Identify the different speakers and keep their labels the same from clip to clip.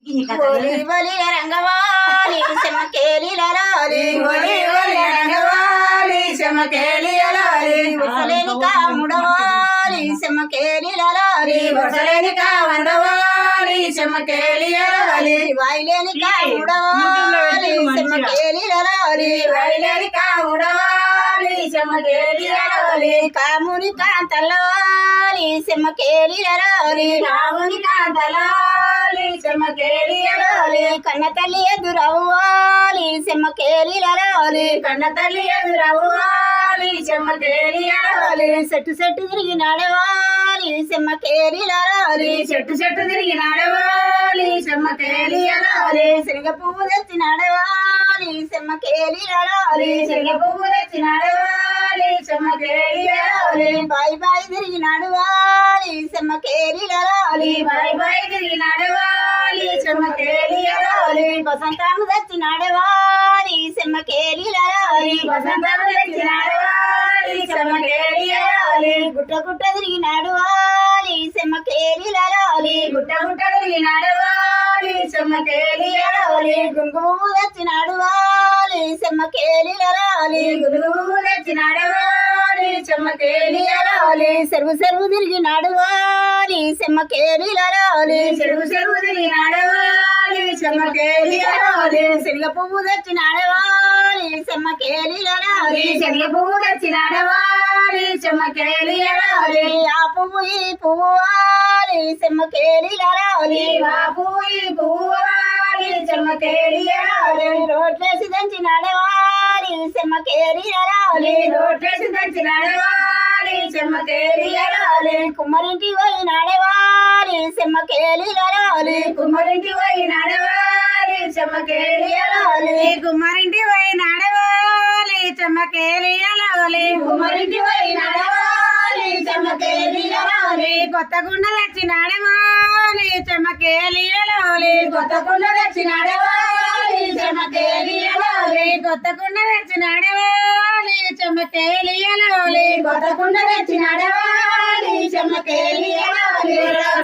Speaker 1: ఒలి ఒలి రంగవాలి చెమకేలిలలాలి ఒలి ఒలి రంగవాలి చెమకేలిలలాలి వసలేని కాముడవాలి చెమకేలిలలాలి వసలేని కాముడవాలి చెమకేలిలలాలి వాయిలేని కాముడవాలి చెమకేలిలలాలి వాయిలేని కాముడవాలి చెమకేలిలలాలి కాముని కాంతలాలి చెమకేలిలలాలి కాముని కాంతలాలి చెమకేలిలలాలి కన్న తల్లి ఎదురవ్వాలి చెమకేలిలలాలి కన్న తల్లి ఎదురవ్వాలి చెమకేలిలలాలి చెట్టు చెట్టు తిరిగి నడవాలి చెమకేలిలలాలి చెట్టు చెట్టు తిరిగి నడవాలి చెమకేలిలలాలి శనగ పువ్వు తెచ్చి నడవాలి చెమకేలిలలాలి శనగ పువ్వు తెచ్చి నడవాలి చెమకేలిలలాలి బాయ్ బాయ్ తిరిగి నడవాలి చెమకేలిలలాలి బాయ్ బాయ్ తిరిగి నడవాలి చెమకేలిలలాలి వసంతము తెచ్చి నడవాలి చెమకేలిలలాలి వసంతము తెచ్చి నడవాలి చెమకేలిలలాలి గుట్ట గుట్ట తిరిగి నడవాలి చెమకేలిలలాలి గుట్ట గుట్ట తిరిగి నడవాలి చెమకేలిలలాలి గుంగుము తెచ్చి నడవాలి చెమకేలిలలాలి గుంగుము తెచ్చి నడవాలి చెమకేలిలలాలి చెరువు చెరువు తిరిగి నడవాలి చెమకేలిలలాలి చెరువు చెరువు తిరిగి నడవాలి చెమకేలిలలాలి శనగ పువ్వు తెచ్చి నడవాలి చెమకేలిలలాలి శనగ పువ్వు తెచ్చి నడవాలి చెమకేలిలలాలి ఆ పువ్వు ఈ పువ్వు వాలి చెమకేలిలలాలి ఆ పువ్వు ఈ పువ్వు వాలి చెమకేలిలలాలి రోట్లేసి దంచి నడవాలి చెమకేలిలలాలి రోట్లేసి దంచి నడవాలి చెమకేలిలలాలి కుమ్మరింటి పోయి నడవాలి చెమకేలిలలాలి కుమ్మరింటి పోయి నడవాలి చెమకేలిలలాలి కుమ్మరింటి పోయి నడవాలి చెమకేలిలలాలి కుమ్మరింటి పోయి నడవాలి చెమకేలిలలాలి కొత్త గుండ తెచ్చి నడవాలి చెమకేలిలలాలి కొత్త గుండ తెచ్చి నడవాలి చెమకేలిలలాలి కొత్త గుండ తెచ్చి నడవాలి చెమకేలిలలాలి కొత్త గుండ తెచ్చి నడవాలి చెమకేలిలలాలి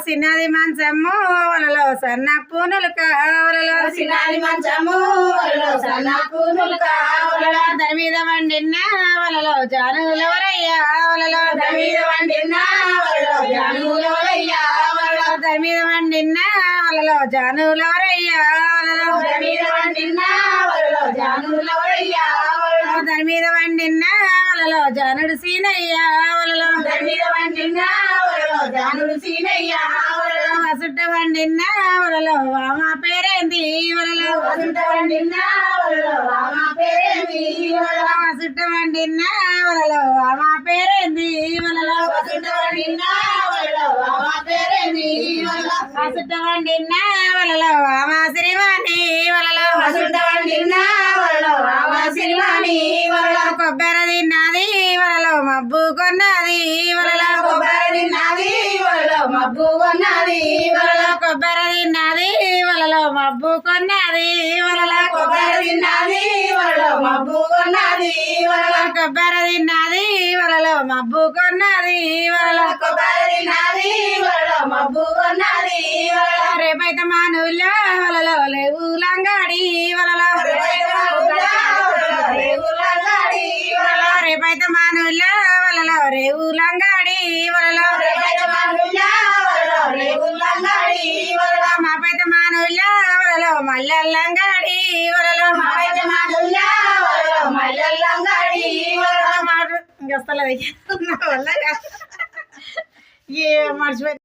Speaker 1: సిన్నది మంచము వలలో సన్న పూనులు కావలలో సిన్నది మంచము వలలో సన్న పూనులు కావలలో దాని మీద వండిన వలలో జానులవరయ్యా వలలో దాని మీద వండిన వలలో జానులవరయ్యా వలలో దాని మీద వండిన వలలో జానులవరయ్యా వలలో దాని మీద వండిన వలలో జానులవరయ్యా వలలో దాని మీద వండిన వలలో జానుడు సీనయ్యా వలలో దాని మీద వండిన వలలో జానుడు సీనయ్యా వలలో వసుట వండిన వలలో వామ పేరేంది వలలో వసుట వండిన వలలో వామ పేరేంది వలలో వసుట వండిన వలలో వామ పేరేంది వలలో వసుట వండిన వలలో వామ పేరేంది వలలో వసుట వండిన వలలో వామ శ్రీవాణి వలలో వసుట వండిన వలలో వామ శ్రీవాణి వలలో కొబ్బరి తిన్నది వలలో మబ్బు కొన్నది వలలో కొబ్బరి తిన్నది వలలో మబ్బు కొన్నది వలలో కొబ్బరి తిన్నది వలలో మబ్బు కొన్నది వలలో కొబ్బరి తిన్నది వలలో మబ్బు కొన్నది వలలో కొబ్బరి తిన్నది వలలో మబ్బు కొన్నది వలలో కొబ్బరి తిన్నది వలలో మబ్బు కొన్నది వలలో రేపైతే మానుల్లో వలలో లేవు లంగాడి వలలో రేపైతే మానుల్లో వలలో రేవు లంగాడి వలలో మాపైతే మానుల్లో వలలో మల్లెల్లంగాడి వలలో వస్తలేదు వల్ల ఏ మర్చిపోయి